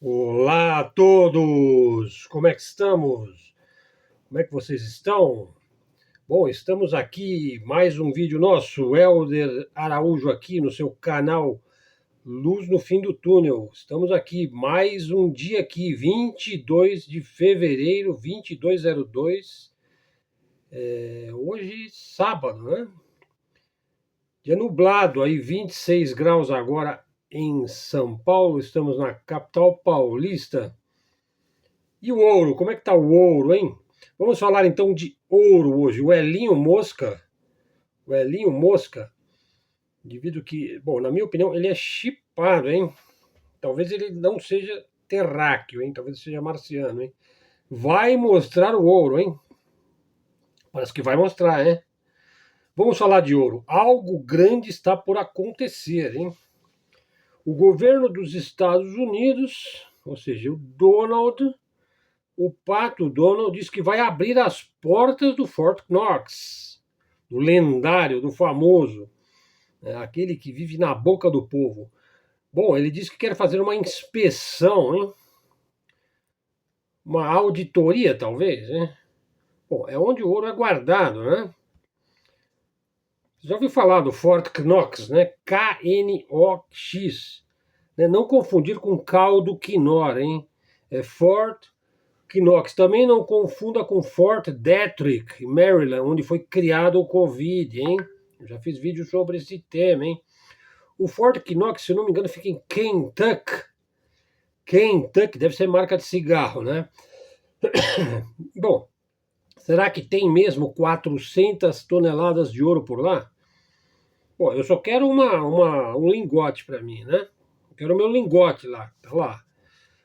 Olá a todos! Como é que estamos? Como é que vocês estão? Bom, estamos aqui, mais um vídeo nosso, Helder Araújo aqui no seu canal Luz no Fim do Túnel. Estamos aqui, mais um dia aqui, 22 de fevereiro, 2202. Hoje, sábado, né? Dia nublado, aí 26 graus agora em São Paulo, estamos na capital paulista. E o ouro, como é que tá o ouro, hein? Vamos falar então de ouro hoje. O Elinho Mosca, devido que, bom, na minha opinião, ele é chipado, hein? Talvez ele não seja terráqueo, hein? Talvez seja marciano, hein? Vai mostrar o ouro, hein? Parece que vai mostrar, hein? Vamos falar de ouro. Algo grande está por acontecer, hein? O governo dos Estados Unidos, ou seja, o Pato Donald diz que vai abrir as portas do Fort Knox, do lendário, do famoso, aquele que vive na boca do povo. Bom, ele diz que quer fazer uma inspeção, hein? Uma auditoria, talvez, né? Bom, é onde o ouro é guardado, né? Você já ouviu falar do Fort Knox, né? Knox, né? Não confundir com caldo quinor, hein? É Fort Knox. Também não confunda com Fort Detrick, Maryland, onde foi criado o Covid, hein? Eu já fiz vídeo sobre esse tema, hein? O Fort Knox, se não me engano, fica em Kentucky. Kentucky deve ser marca de cigarro, né? Bom, será que tem mesmo 400 toneladas de ouro por lá? Bom, eu só quero um lingote para mim, né? Eu quero o meu lingote lá, tá lá.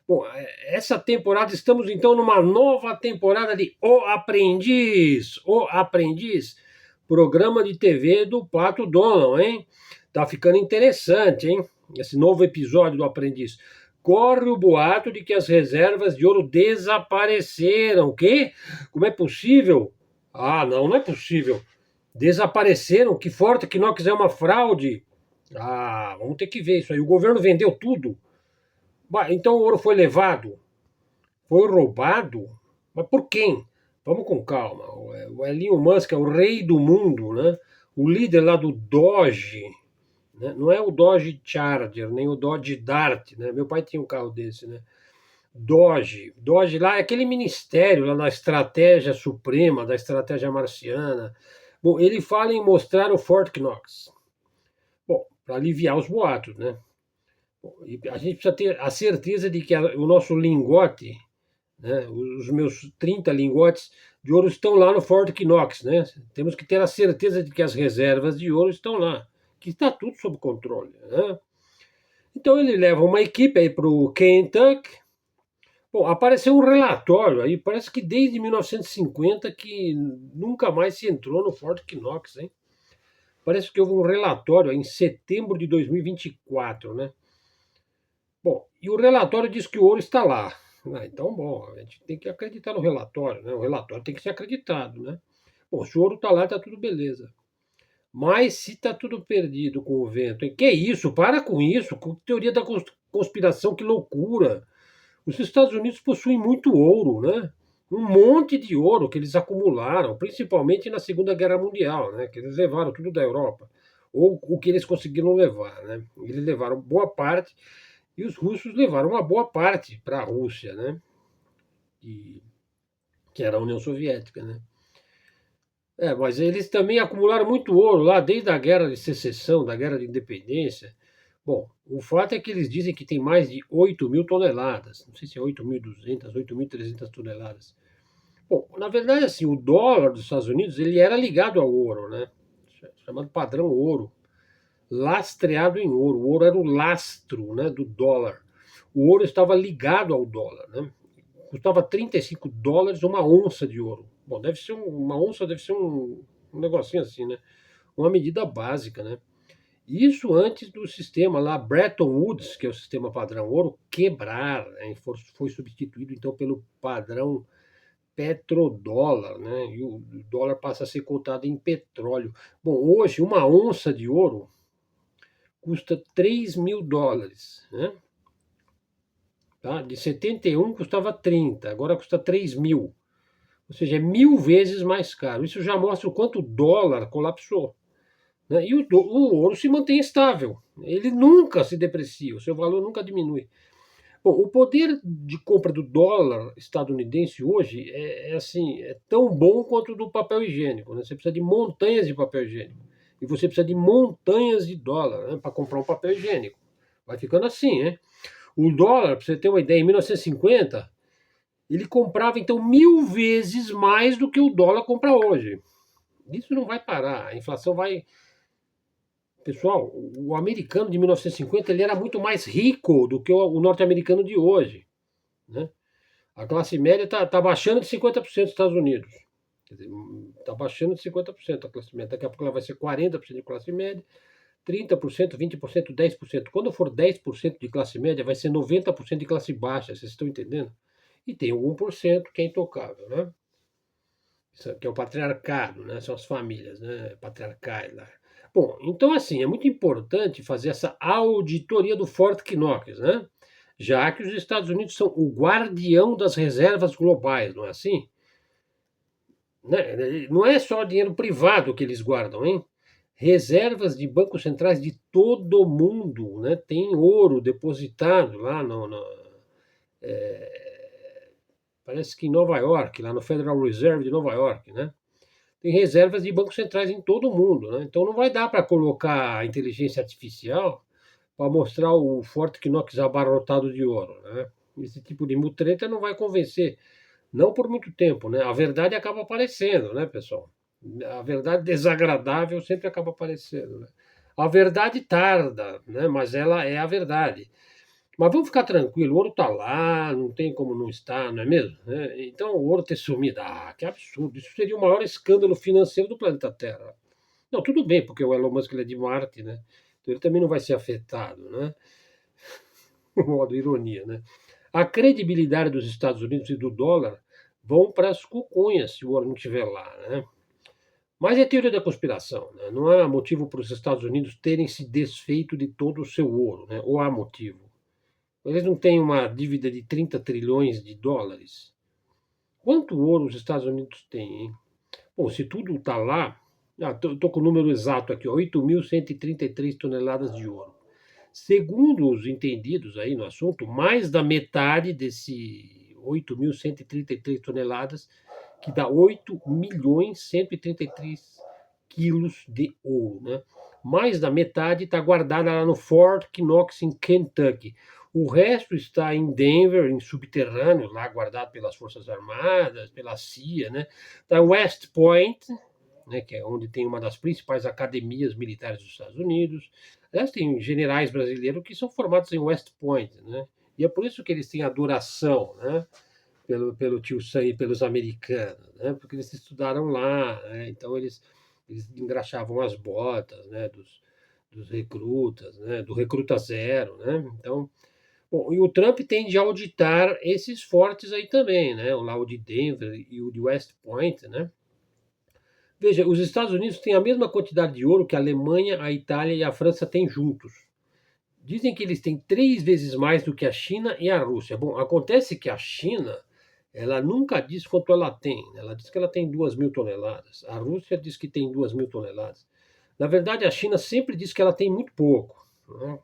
Bom, essa temporada, estamos então numa nova temporada de O Aprendiz. O Aprendiz, programa de TV do Pato Donald, hein? Tá ficando interessante, hein? Esse novo episódio do Aprendiz. Corre o boato de que as reservas de ouro desapareceram. O quê? Como é possível? Ah, não, não é possível. Desapareceram? Que forte que não quiser uma fraude. Ah, vamos ter que ver isso aí. O governo vendeu tudo. Então o ouro foi levado? Foi roubado? Mas por quem? Vamos com calma. O Elon Musk é o rei do mundo, né? O líder lá do Doge, né? Não é o Dodge Charger, nem o Dodge Dart, né? Meu pai tinha um carro desse, né? Doge lá é aquele ministério lá da estratégia suprema, da estratégia marciana. Bom, ele fala em mostrar o Fort Knox. Bom, para aliviar os boatos, né? E a gente precisa ter a certeza de que o nosso lingote, né, os meus 30 lingotes de ouro estão lá no Fort Knox, né? Temos que ter a certeza de que as reservas de ouro estão lá, que está tudo sob controle, né? Então ele leva uma equipe aí para o Kentucky. Bom, apareceu um relatório aí, parece que desde 1950 que nunca mais se entrou no Fort Knox, hein? Parece que houve um relatório aí em setembro de 2024, né? Bom, e o relatório diz que o ouro está lá. Então, bom, a gente tem que acreditar no relatório, né? O relatório tem que ser acreditado, né? Bom, se o ouro está lá, está tudo beleza. Mas se está tudo perdido com o vento, hein? Que isso? Para com isso, com teoria da conspiração, que loucura! Os Estados Unidos possuem muito ouro, né? Um monte de ouro que eles acumularam, principalmente na Segunda Guerra Mundial, né? Que eles levaram tudo da Europa, ou o que eles conseguiram levar, né? Eles levaram boa parte e os russos levaram uma boa parte para a Rússia, né? E, que era a União Soviética, né? Mas eles também acumularam muito ouro lá desde a Guerra de Secessão, da Guerra de Independência. Bom, o fato é que eles dizem que tem mais de 8.000 toneladas. Não sei se é 8.200, 8.300 toneladas. Bom, na verdade, assim, o dólar dos Estados Unidos ele era ligado ao ouro, né? Chamado padrão ouro, lastreado em ouro. O ouro era o lastro, né, do dólar. O ouro estava ligado ao dólar, né? Custava 35 dólares uma onça de ouro. Bom, uma onça deve ser um negocinho assim, né? Uma medida básica, né? Isso antes do sistema lá Bretton Woods, que é o sistema padrão ouro, quebrar, né? Foi substituído então pelo padrão petrodólar, né? E o dólar passa a ser cotado em petróleo. Bom, hoje uma onça de ouro custa 3.000 dólares, né? tá? De 71 custava 30, agora custa 3.000. Ou seja, é 1.000 vezes mais caro. Isso já mostra o quanto o dólar colapsou, né? E o ouro se mantém estável. Ele nunca se deprecia, o seu valor nunca diminui. Bom, o poder de compra do dólar estadunidense hoje assim, é tão bom quanto o do papel higiênico, né? Você precisa de montanhas de papel higiênico. E você precisa de montanhas de dólar, né, para comprar um papel higiênico. Vai ficando assim, né? O dólar, para você ter uma ideia, em 1950, ele comprava então 1.000 vezes mais do que o dólar compra hoje. Isso não vai parar. A inflação vai. Pessoal, o americano de 1950 ele era muito mais rico do que o norte-americano de hoje, né? A classe média tá baixando de 50% nos Estados Unidos. Quer dizer, está baixando de 50% a classe média. Daqui a pouco ela vai ser 40% de classe média, 30%, 20%, 10%. Quando for 10% de classe média, vai ser 90% de classe baixa. Vocês estão entendendo? E tem o 1% que é intocável, né? Isso que é o patriarcado, né? São as famílias, né? Patriarcais lá. Bom, então assim, é muito importante fazer essa auditoria do Fort Knox, né? Já que os Estados Unidos são o guardião das reservas globais, não é assim? Né? Não é só dinheiro privado que eles guardam, hein? Reservas de bancos centrais de todo mundo, né? Tem ouro depositado lá parece que em Nova York, lá no Federal Reserve de Nova York, né? Tem reservas de bancos centrais em todo o mundo, né? Então não vai dar para colocar a inteligência artificial para mostrar o Fort Knox abarrotado de ouro, né? Esse tipo de mutreta não vai convencer, não por muito tempo, né? A verdade acaba aparecendo, né, pessoal? A verdade desagradável sempre acaba aparecendo, né? A verdade tarda, né? Mas ela é a verdade. Mas vamos ficar tranquilo, o ouro está lá, não tem como não estar, não é mesmo? Né? Então o ouro ter sumido, que absurdo, isso seria o maior escândalo financeiro do planeta Terra. Não, tudo bem, porque o Elon Musk ele é de Marte, né? Então ele também não vai ser afetado, né? Modo ironia, né? A credibilidade dos Estados Unidos e do dólar vão para as cucunhas se o ouro não estiver lá, né? Mas é teoria da conspiração, né? Não há motivo para os Estados Unidos terem se desfeito de todo o seu ouro, né? Ou há motivo? Eles não têm uma dívida de 30 trilhões de dólares. Quanto ouro os Estados Unidos têm, hein? Bom, se tudo está lá, estou com o número exato aqui, 8.133 toneladas de ouro. Segundo os entendidos aí no assunto, mais da metade desse 8.133 toneladas, que dá 8.133 quilos de ouro, né? Mais da metade está guardada lá no Fort Knox, em Kentucky. O resto está em Denver, em subterrâneo, lá guardado pelas Forças Armadas, pela CIA, né? Está West Point, né, que é onde tem uma das principais academias militares dos Estados Unidos. Aliás, tem generais brasileiros que são formados em West Point, né? E é por isso que eles têm adoração, né? Pelo tio Sam e pelos americanos, né? Porque eles estudaram lá, né? Então eles engraxavam as botas, né? Dos recrutas, né? Do recruta zero, né? Então, bom, e o Trump tende a auditar esses fortes aí também, né? Lá o de Denver e o de West Point, né? Veja, os Estados Unidos têm a mesma quantidade de ouro que a Alemanha, a Itália e a França têm juntos. Dizem que eles têm 3 vezes mais do que a China e a Rússia. Bom, acontece que a China, ela nunca diz quanto ela tem, né? Ela diz que ela tem 2.000 toneladas. A Rússia diz que tem 2.000 toneladas. Na verdade, a China sempre diz que ela tem muito pouco, né?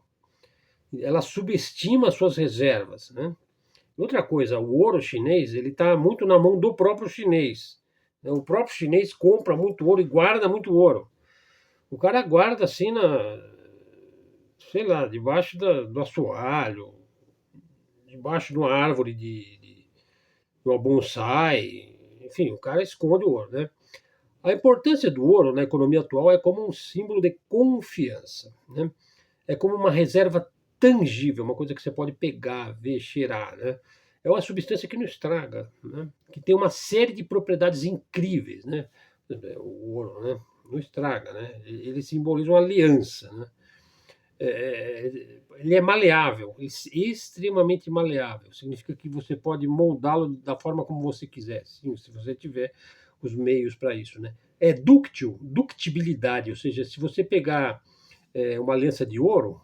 Ela subestima as suas reservas, né? Outra coisa, o ouro chinês ele está muito na mão do próprio chinês. O próprio chinês compra muito ouro e guarda muito ouro. O cara guarda assim sei lá, debaixo do assoalho, debaixo de uma árvore de uma bonsai. Enfim, o cara esconde o ouro, né? A importância do ouro na economia atual é como um símbolo de confiança, né? É como uma reserva tangível, uma coisa que você pode pegar, ver, cheirar, né? É uma substância que não estraga, né? Que tem uma série de propriedades incríveis, né? O ouro, né? Não estraga, né? Ele simboliza uma aliança, né? Ele é maleável, extremamente maleável. Significa que você pode moldá-lo da forma como você quiser, sim, se você tiver os meios para isso, né? É dúctil, ductibilidade, ou seja, se você pegar uma aliança de ouro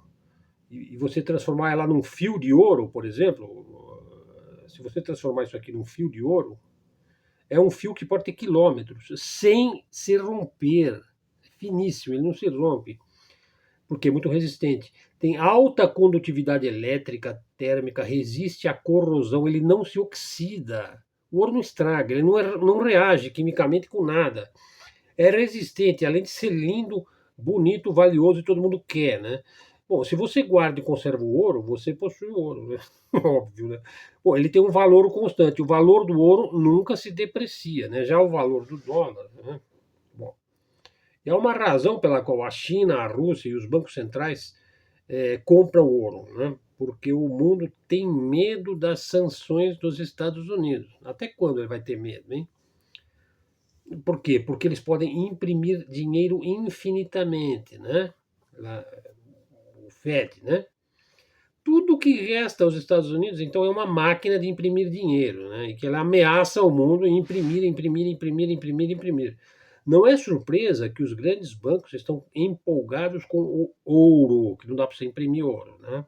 e você transformar ela num fio de ouro, por exemplo, se você transformar isso aqui num fio de ouro, é um fio que pode ter quilômetros, sem se romper. É finíssimo, ele não se rompe, porque é muito resistente. Tem alta condutividade elétrica, térmica, resiste à corrosão, ele não se oxida. O ouro não estraga, ele não reage quimicamente com nada. É resistente, além de ser lindo, bonito, valioso e todo mundo quer, né? Bom, se você guarda e conserva o ouro, você possui o ouro, né? Óbvio, né? Bom, ele tem um valor constante. O valor do ouro nunca se deprecia, né? Já o valor do dólar, né? Bom, é uma razão pela qual a China, a Rússia e os bancos centrais compram ouro, né? Porque o mundo tem medo das sanções dos Estados Unidos. Até quando ele vai ter medo, hein? Por quê? Porque eles podem imprimir dinheiro infinitamente, né? O Fed, né? Tudo que resta aos Estados Unidos, então, é uma máquina de imprimir dinheiro, né? E que ela ameaça o mundo em imprimir, imprimir, imprimir, imprimir, imprimir. Não é surpresa que os grandes bancos estão empolgados com o ouro, que não dá para você imprimir ouro, né?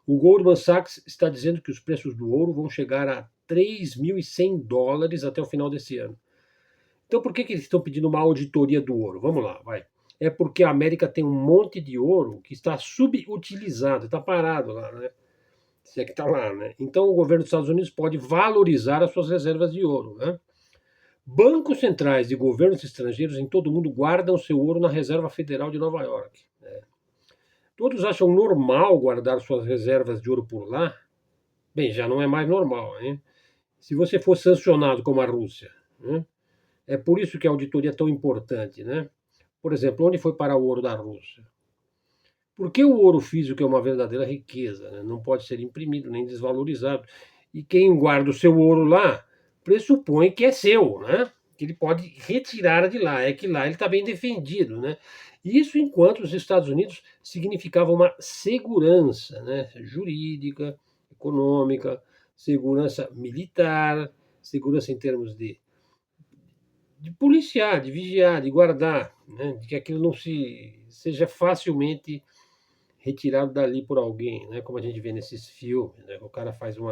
O Goldman Sachs está dizendo que os preços do ouro vão chegar a $3.100 até o final desse ano. Então, por que eles estão pedindo uma auditoria do ouro? Vamos lá, vai. É porque a América tem um monte de ouro que está subutilizado, está parado lá, né? Se é que está lá, né? Então, o governo dos Estados Unidos pode valorizar as suas reservas de ouro, né? Bancos centrais e governos estrangeiros em todo o mundo guardam seu ouro na Reserva Federal de Nova York. Né? Todos acham normal guardar suas reservas de ouro por lá? Bem, já não é mais normal, hein? Se você for sancionado como a Rússia, né? É por isso que a auditoria é tão importante, né? Por exemplo, onde foi parar o ouro da Rússia? Porque o ouro físico é uma verdadeira riqueza, né? Não pode ser imprimido nem desvalorizado. E quem guarda o seu ouro lá pressupõe que é seu, né? Que ele pode retirar de lá, é que lá ele está bem defendido, né? Isso enquanto os Estados Unidos significava uma segurança, né? Jurídica, econômica, segurança militar, segurança em termos de policiar, de vigiar, de guardar, né? De que aquilo não seja facilmente retirado dali por alguém, né? Como a gente vê nesses filmes, né? O cara faz um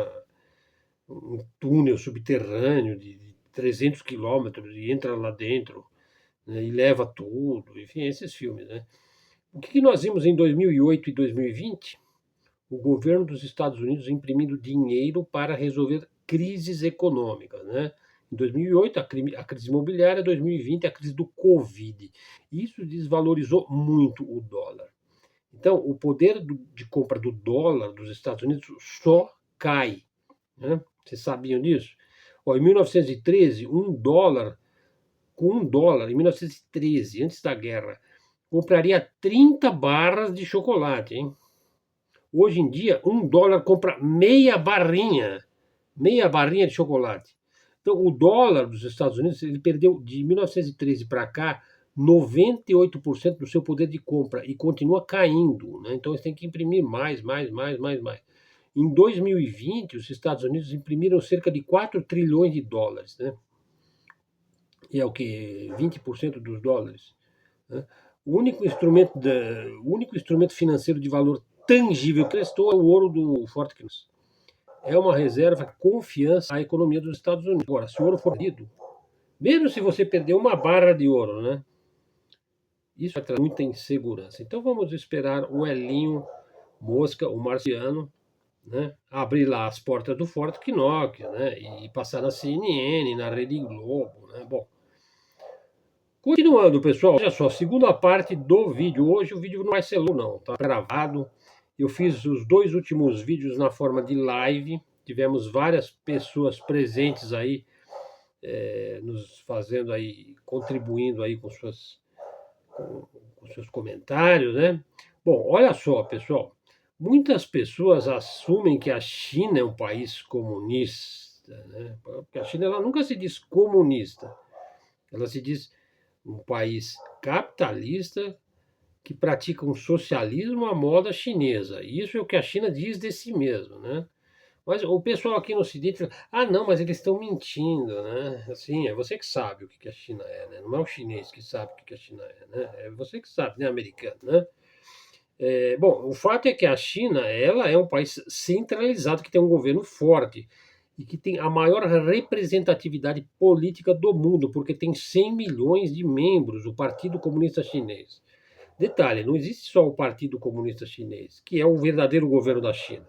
túnel subterrâneo de 300 quilômetros e entra lá dentro, né? E leva tudo, enfim, esses filmes, né? O que nós vimos em 2008 e 2020? O governo dos Estados Unidos imprimindo dinheiro para resolver crises econômicas, né? Em 2008, a crise imobiliária, 2020, a crise do Covid. Isso desvalorizou muito o dólar. Então, o poder de compra do dólar dos Estados Unidos só cai. Né? Vocês sabiam disso? Ó, em 1913, com $1, em 1913, antes da guerra, compraria 30 barras de chocolate. Hein? Hoje em dia, $1 compra meia barrinha de chocolate. Então, o dólar dos Estados Unidos ele perdeu de 1913 para cá 98% do seu poder de compra e continua caindo. Né? Então, eles têm que imprimir mais, mais, mais, mais, mais. Em 2020, os Estados Unidos imprimiram cerca de 4 trilhões de dólares. Né? E é o que? 20% dos dólares. Né? O único instrumento financeiro de valor tangível que restou é o ouro do Fort Knox. É uma reserva de confiança à economia dos Estados Unidos. Agora, se o ouro for perdido, mesmo se você perder uma barra de ouro, né? Isso vai trazer muita insegurança. Então vamos esperar o Elinho Mosca, o marciano, né, abrir lá as portas do Fort Knox, né, e passar na CNN, na Rede Globo, né? Bom, continuando, pessoal, olha só, segunda parte do vídeo. Hoje o vídeo não vai ser longo, não, tá gravado. Eu fiz os 2 últimos vídeos na forma de live. Tivemos várias pessoas presentes aí, nos fazendo aí, contribuindo aí com seus comentários, né? Bom, olha só, pessoal. Muitas pessoas assumem que a China é um país comunista, né? Porque a China ela nunca se diz comunista. Ela se diz um país capitalista que pratica um socialismo à moda chinesa. Isso é o que a China diz de si mesma, né? Mas o pessoal aqui no Ocidente fala, ah, não, mas eles estão mentindo, né? Assim, é você que sabe o que a China é, né? Não é o chinês que sabe o que a China é, né? É você que sabe, né, americano, né? Bom, o fato é que a China, ela é um país centralizado que tem um governo forte e que tem a maior representatividade política do mundo, porque tem 100 milhões de membros, o Partido Comunista Chinês. Detalhe, não existe só o Partido Comunista Chinês, que é o verdadeiro governo da China.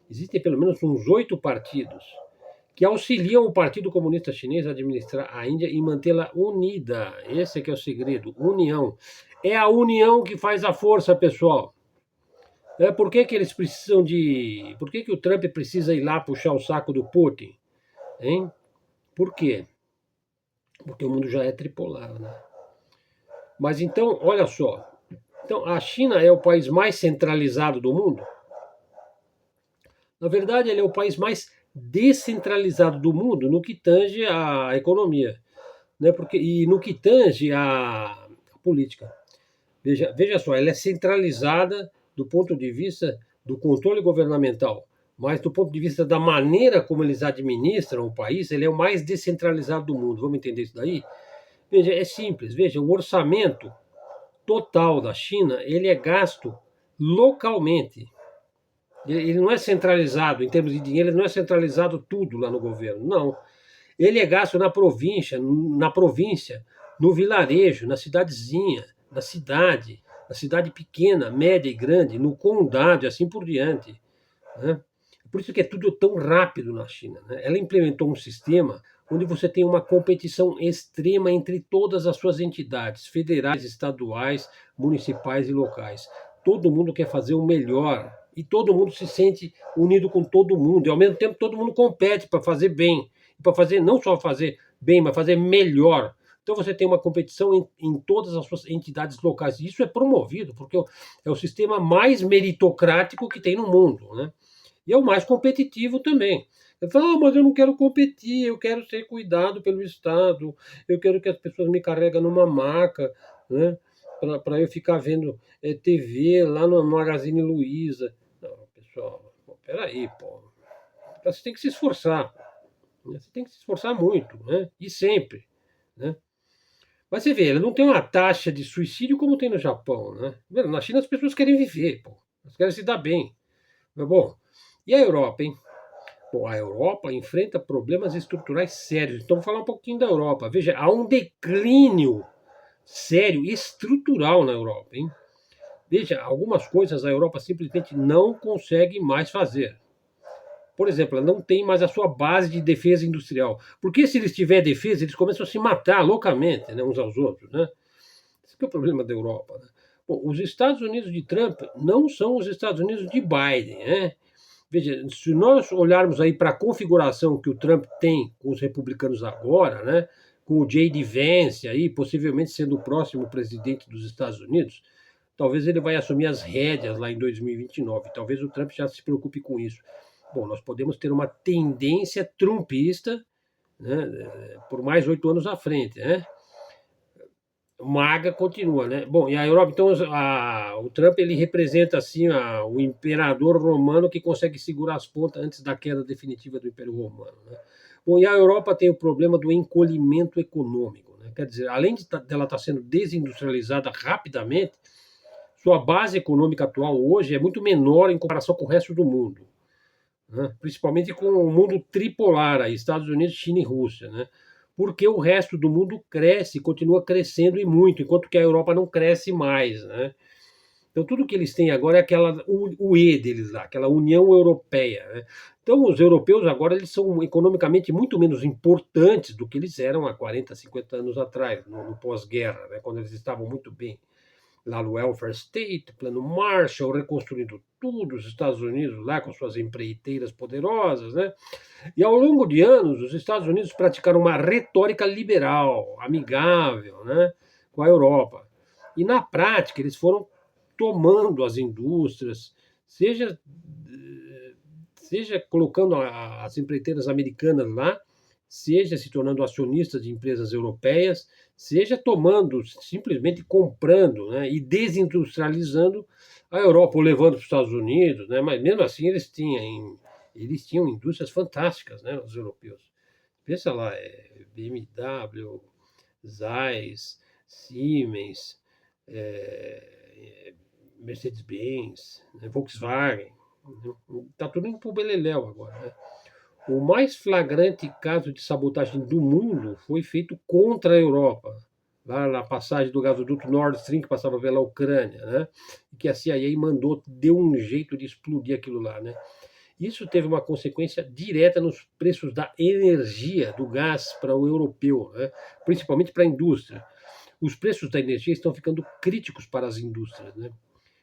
Existem pelo menos uns 8 partidos que auxiliam o Partido Comunista Chinês a administrar a Índia e mantê-la unida. Esse é que é o segredo, união. É a união que faz a força, pessoal. Por que, que eles precisam de. Por que, que o Trump precisa ir lá puxar o saco do Putin? Hein? Por quê? Porque o mundo já é tripolar, né? Mas então, olha só. Então, a China é o país mais centralizado do mundo? Na verdade, ele é o país mais descentralizado do mundo no que tange à economia, né? E no que tange à política. Veja só, ela é centralizada do ponto de vista do controle governamental, mas do ponto de vista da maneira como eles administram o país, ele é o mais descentralizado do mundo. Vamos entender isso daí? Veja, é simples. Veja, o orçamento total da China, ele é gasto localmente. Ele não é centralizado, em termos de dinheiro, ele não é centralizado tudo lá no governo, não. Ele é gasto na província, no vilarejo, na cidadezinha, na cidade pequena, média e grande, no condado e assim por diante. Né? Por isso que é tudo tão rápido na China. Né? Ela implementou um sistema onde você tem uma competição extrema entre todas as suas entidades, federais, estaduais, municipais e locais. Todo mundo quer fazer o melhor e todo mundo se sente unido com todo mundo. E ao mesmo tempo todo mundo compete para fazer bem, para fazer não só fazer bem, mas fazer melhor. Então você tem uma competição em todas as suas entidades locais. E isso é promovido, porque é o sistema mais meritocrático que tem no mundo. Né? E é o mais competitivo também. Ele fala, mas eu não quero competir, eu quero ser cuidado pelo Estado, eu quero que as pessoas me carreguem numa maca, né? Para eu ficar vendo TV lá no Magazine Luiza. Não, pessoal, peraí, pô. Você tem que se esforçar. Né? Você tem que se esforçar muito, né? E sempre. Né? Mas você vê, ele não tem uma taxa de suicídio como tem no Japão, né? Na China as pessoas querem viver, pô. Elas querem se dar bem. Mas, bom, e a Europa, hein? Bom, a Europa enfrenta problemas estruturais sérios. Então, vamos falar um pouquinho da Europa. Veja, há um declínio sério, estrutural na Europa, hein? Veja, algumas coisas a Europa simplesmente não consegue mais fazer. Por exemplo, ela não tem mais a sua base de defesa industrial. Porque se eles tiverem defesa, eles começam a se matar loucamente, né, uns aos outros, né? Esse que é o problema da Europa. Né? Bom, os Estados Unidos de Trump não são os Estados Unidos de Biden, né? Veja, se nós olharmos aí para a configuração que o Trump tem com os republicanos agora, né, com o J.D. Vance aí, possivelmente sendo o próximo presidente dos Estados Unidos, talvez ele vai assumir as rédeas lá em 2029. Talvez o Trump já se preocupe com isso. Bom, nós podemos ter uma tendência trumpista, né, por mais 8 anos à frente, né? Maga continua, né? Bom, e a Europa, então, o Trump ele representa assim o imperador romano que consegue segurar as pontas antes da queda definitiva do Império Romano. Né? Bom, e a Europa tem o problema do encolhimento econômico, né? Quer dizer, além dela estar sendo desindustrializada rapidamente, sua base econômica atual hoje é muito menor em comparação com o resto do mundo, né? Principalmente com o mundo tripolar, aí, Estados Unidos, China e Rússia, né? Porque o resto do mundo cresce, continua crescendo e muito, enquanto que a Europa não cresce mais, né? Então tudo que eles têm agora é aquela o E deles lá, aquela União Europeia, né? Então os europeus agora eles são economicamente muito menos importantes do que eles eram há 40, 50 anos atrás, no pós-guerra, né? Quando eles estavam muito bem lá no Welfare State, Plano Marshall, reconstruindo tudo, os Estados Unidos lá com suas empreiteiras poderosas, né? E ao longo de anos, os Estados Unidos praticaram uma retórica liberal, amigável, né, com a Europa. E na prática, eles foram tomando as indústrias, seja, seja colocando as empreiteiras americanas lá, seja se tornando acionistas de empresas europeias, seja tomando, simplesmente comprando, né, e desindustrializando a Europa, ou levando para os Estados Unidos, né, mas mesmo assim eles tinham indústrias fantásticas, né, os europeus. Pensa lá, BMW, Zeiss, Siemens, Mercedes-Benz, né, Volkswagen, está tudo indo para o beleléu agora. Né? O mais flagrante caso de sabotagem do mundo foi feito contra a Europa, lá na passagem do gasoduto Nord Stream, que passava pela Ucrânia, né? Que a CIA mandou, deu um jeito de explodir aquilo lá, né? Isso teve uma consequência direta nos preços da energia, do gás para o europeu, né? Principalmente para a indústria. Os preços da energia estão ficando críticos para as indústrias, né?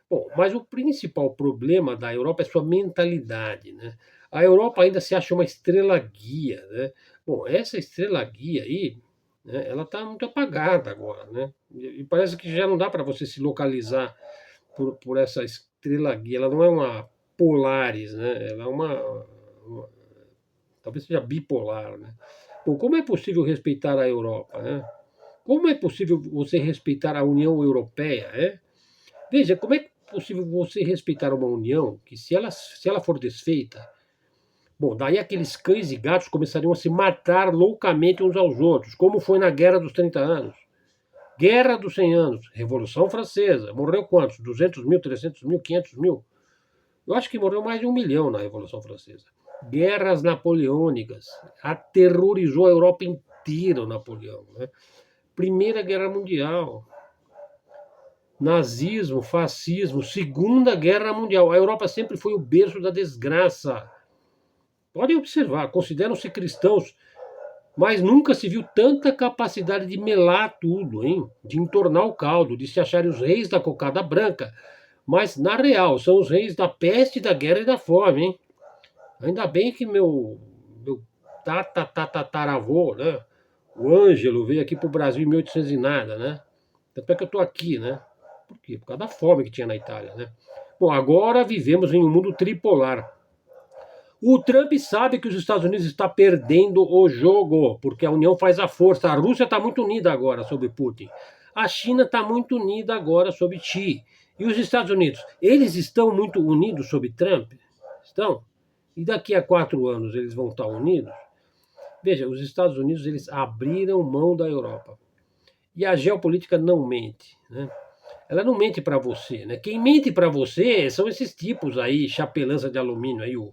Bom, mas o principal problema da Europa é sua mentalidade, né? A Europa ainda se acha uma estrela guia, né? Bom, essa estrela guia aí, né, ela está muito apagada agora, né? E parece que já não dá para você se localizar por essa estrela guia. Ela não é uma Polaris, né? Ela é uma talvez seja bipolar, né? Bom, como é possível respeitar a Europa, né? Como é possível você respeitar a União Europeia, né? Veja, como é possível você respeitar uma união que, se ela for desfeita, bom, daí aqueles cães e gatos começariam a se matar loucamente uns aos outros, como foi na Guerra dos 30 anos. Guerra dos 100 anos, Revolução Francesa, morreu quantos? 200 mil, 300 mil, 500 mil? Eu acho que morreu mais de 1 milhão na Revolução Francesa. Guerras napoleônicas, aterrorizou a Europa inteira o Napoleão, né? Primeira Guerra Mundial, nazismo, fascismo, Segunda Guerra Mundial. A Europa sempre foi o berço da desgraça. Podem observar, consideram-se cristãos, mas nunca se viu tanta capacidade de melar tudo, hein? De entornar o caldo, de se acharem os reis da cocada branca. Mas, na real, são os reis da peste, da guerra e da fome, hein? Ainda bem que meu tataravô, né? O Ângelo veio aqui para o Brasil em 1800 e nada, né? Tanto é que eu estou aqui, né? Por quê? Por causa da fome que tinha na Itália, né? Bom, agora vivemos em um mundo tripolar. O Trump sabe que os Estados Unidos está perdendo o jogo, porque a União faz a força. A Rússia está muito unida agora sob Putin. A China está muito unida agora sob Xi. E os Estados Unidos, eles estão muito unidos sob Trump? Estão? E daqui a 4 anos eles vão estar unidos? Veja, os Estados Unidos eles abriram mão da Europa. E a geopolítica não mente, né? Ela não mente para você, né? Quem mente para você são esses tipos aí, chapelãncia de alumínio aí, o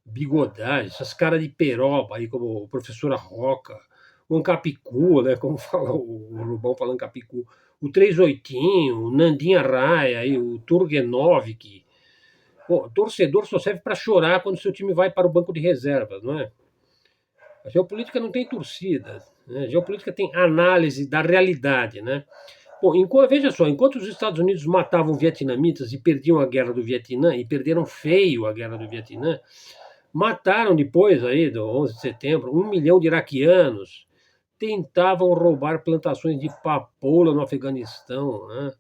bigodagem, essas caras de peroba aí, como o professora Roca, o Ancapicu, né? Como fala o Rubão falando Ancapicu, o 38, o Nandinha Raia, aí, o Turgenovik. Bom, torcedor só serve para chorar quando seu time vai para o banco de reservas, não é? A geopolítica não tem torcida, né? A geopolítica tem análise da realidade, né? Bom, veja só, enquanto os Estados Unidos matavam vietnamitas e perdiam a guerra do Vietnã, e perderam feio a guerra do Vietnã, mataram depois aí do 11 de setembro 1 milhão de iraquianos, tentavam roubar plantações de papoula no Afeganistão, né?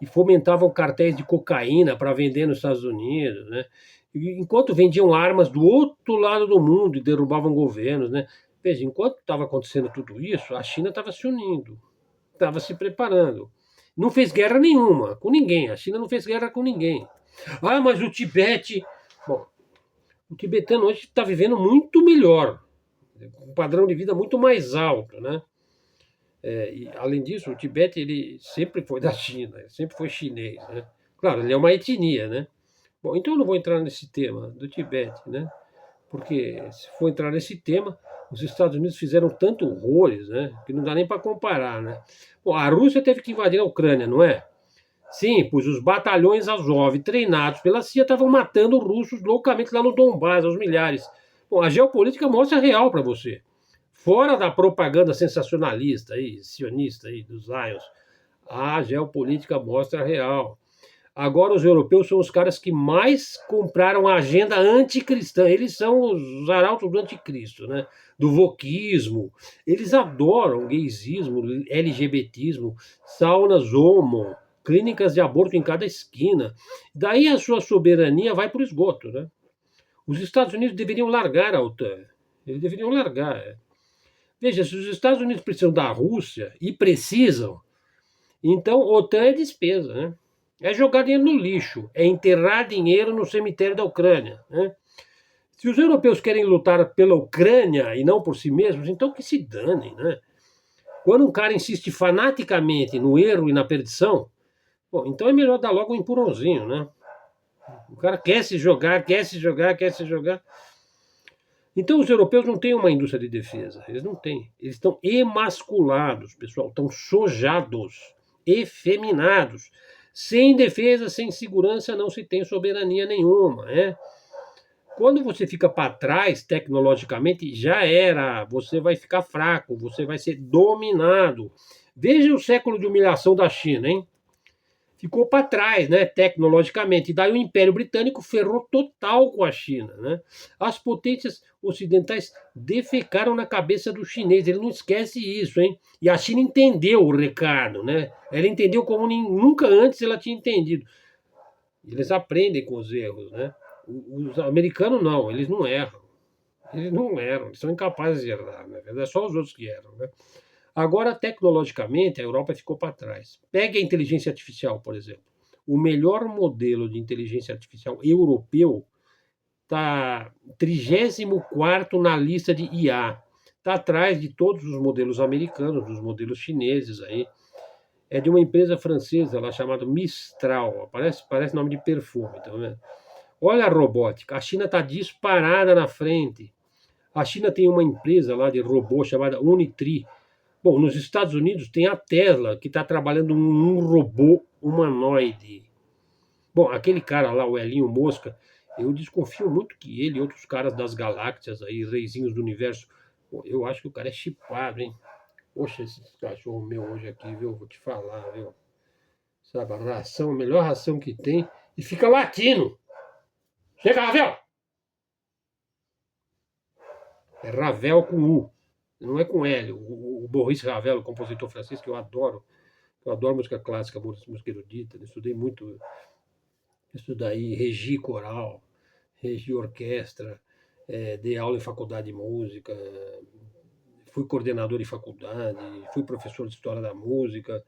E fomentavam cartéis de cocaína para vender nos Estados Unidos, né? Enquanto vendiam armas do outro lado do mundo e derrubavam governos, né? Veja, enquanto estava acontecendo tudo isso, a China estava se unindo, estava se preparando. Não fez guerra nenhuma com ninguém. A China não fez guerra com ninguém. Ah, mas o Tibete. Bom, o tibetano hoje está vivendo muito melhor, com um padrão de vida muito mais alto, né? E, além disso, o Tibete ele sempre foi da China, ele sempre foi chinês, né? Claro, ele é uma etnia, né? Bom, então eu não vou entrar nesse tema do Tibete, né? Porque se for entrar nesse tema, os Estados Unidos fizeram tanto horrores, né? Que não dá nem para comparar, né? Bom, a Rússia teve que invadir a Ucrânia, não é? Sim, pois os batalhões Azov treinados pela CIA estavam matando russos loucamente lá no Donbás, aos milhares. Bom, a geopolítica mostra a real para você. Fora da propaganda sensacionalista aí, sionista aí dos Lions, a geopolítica mostra a real. Agora os europeus são os caras que mais compraram a agenda anticristã. Eles são os arautos do anticristo, né? Do wokismo. Eles adoram gaysismo, LGBTismo, saunas homo, clínicas de aborto em cada esquina. Daí a sua soberania vai para o esgoto, né? Os Estados Unidos deveriam largar a OTAN. Eles deveriam largar. Veja, se os Estados Unidos precisam da Rússia, e precisam, então OTAN é despesa, né? É jogar dinheiro no lixo, é enterrar dinheiro no cemitério da Ucrânia, né? Se os europeus querem lutar pela Ucrânia e não por si mesmos, então que se danem, né? Quando um cara insiste fanaticamente no erro e na perdição, bom, então é melhor dar logo um empurrãozinho, né? O cara quer se jogar, quer se jogar, quer se jogar. Então os europeus não têm uma indústria de defesa, eles não têm. Eles estão emasculados, pessoal, estão sojados, efeminados. Sem defesa, sem segurança, não se tem soberania nenhuma, né? Quando você fica para trás tecnologicamente, já era. Você vai ficar fraco, você vai ser dominado. Veja o século de humilhação da China, hein? Ficou para trás, né, tecnologicamente. E daí o Império Britânico ferrou total com a China, né? As potências ocidentais defecaram na cabeça do chinês. Ele não esquece isso, hein? E a China entendeu o recado, né? Ela entendeu como nunca antes ela tinha entendido. Eles aprendem com os erros, né? Os americanos não, eles não erram. Eles não erram, eles são incapazes de errar, na verdade, é só os outros que erram, né? Agora, tecnologicamente, a Europa ficou para trás. Pegue a inteligência artificial, por exemplo. O melhor modelo de inteligência artificial europeu está 34º na lista de IA. Está atrás de todos os modelos americanos, dos modelos chineses aí. É de uma empresa francesa lá chamada Mistral. Parece nome de perfume, tá vendo? Olha a robótica. A China está disparada na frente. A China tem uma empresa lá de robô chamada Unitree. Bom, nos Estados Unidos tem a Tesla, que está trabalhando num robô humanoide. Bom, aquele cara lá, o Elinho Mosca, eu desconfio muito que ele e outros caras das galáxias aí, reizinhos do universo, eu acho que o cara é chipado, hein? Poxa, esse cachorro meu hoje aqui, viu? Vou te falar, viu? Sabe, a ração, a melhor ração que tem, e fica latindo. Chega, Ravel! É Ravel com U, não é com L. O Maurice Ravel, o compositor francês, que eu adoro. Eu adoro música clássica, música erudita. Estudei muito isso daí, regi coral, regi orquestra, dei aula em faculdade de música, fui coordenador de faculdade, fui professor de história da música.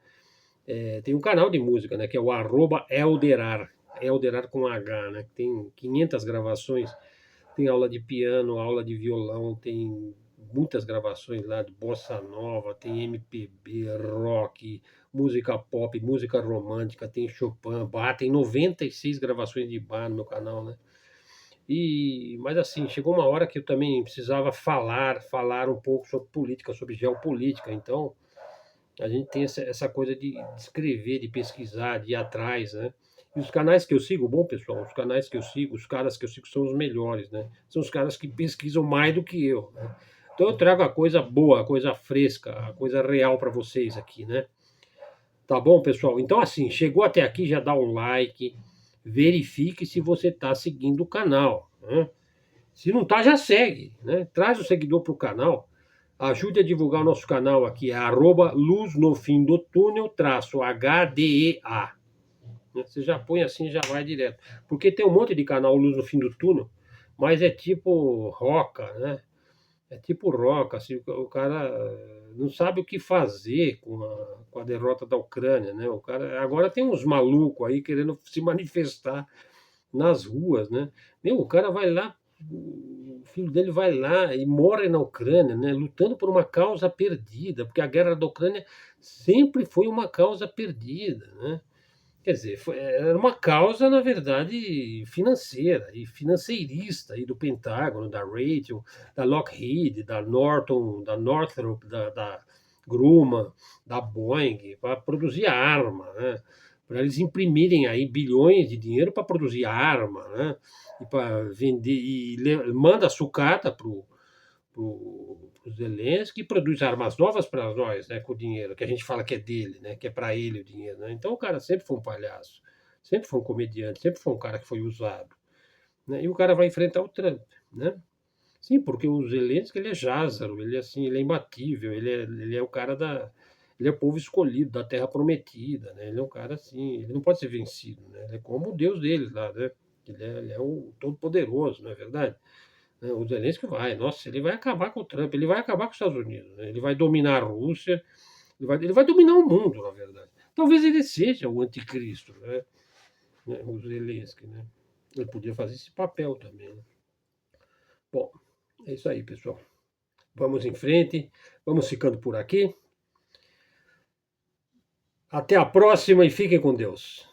Tem um canal de música, né, que é o @Elderar, Elderar com H, né, que tem 500 gravações, tem aula de piano, aula de violão, tem muitas gravações lá de bossa nova, tem MPB, rock, música pop, música romântica, tem Chopin, Bach, tem 96 gravações de Bach no meu canal, né? Mas assim, chegou uma hora que eu também precisava falar um pouco sobre política, sobre geopolítica. Então, a gente tem essa coisa de escrever, de pesquisar, de ir atrás, né? E os canais que eu sigo, bom pessoal, os canais que eu sigo, os caras que eu sigo são os melhores, né? São os caras que pesquisam mais do que eu, né? Então eu trago a coisa boa, a coisa fresca, a coisa real para vocês aqui, né? Tá bom, pessoal? Então, assim, chegou até aqui, já dá um like, verifique se você está seguindo o canal, né? Se não tá, já segue, né? Traz o seguidor para o canal, ajude a divulgar o nosso canal aqui, é @luz no fim do túnel, HDEA. Você já põe assim, já vai direto. Porque tem um monte de canal Luz no Fim do Túnel, mas é tipo roca, né? É tipo roca, assim, o cara não sabe o que fazer com a derrota da Ucrânia, né? O cara, agora tem uns malucos aí querendo se manifestar nas ruas, né? Meu, o cara vai lá, o filho dele vai lá e morre na Ucrânia, né? Lutando por uma causa perdida, porque a guerra da Ucrânia sempre foi uma causa perdida, né? Quer dizer, era uma causa, na verdade, financeira e financeirista aí do Pentágono, da Raytheon, da Lockheed, da Norton, da Northrop, da Grumman, da Boeing, para produzir arma, né? Para eles imprimirem aí bilhões de dinheiro para produzir arma, né? E para vender, manda a sucata para o Zelensky, produz armas novas para nós, né, com o dinheiro, que a gente fala que é dele, né, que é para ele o dinheiro. Né? Então o cara sempre foi um palhaço, sempre foi um comediante, sempre foi um cara que foi usado. Né? E o cara vai enfrentar o Trump. Né? Sim, porque o Zelensky ele é Lázaro, ele é assim, ele é imbatível, ele é o cara da. Ele é o povo escolhido, da terra prometida, né? Ele é um cara assim, ele não pode ser vencido, né? Ele é como o Deus deles lá, né? Ele é o todo-poderoso, não é verdade? Né, o Zelensky vai, nossa, ele vai acabar com o Trump, ele vai acabar com os Estados Unidos, né? Ele vai dominar a Rússia, ele vai dominar o mundo, na verdade. Talvez ele seja o anticristo, né? O Zelensky, né? Ele podia fazer esse papel também. Né? Bom, é isso aí, pessoal. Vamos em frente, vamos ficando por aqui. Até a próxima e fiquem com Deus.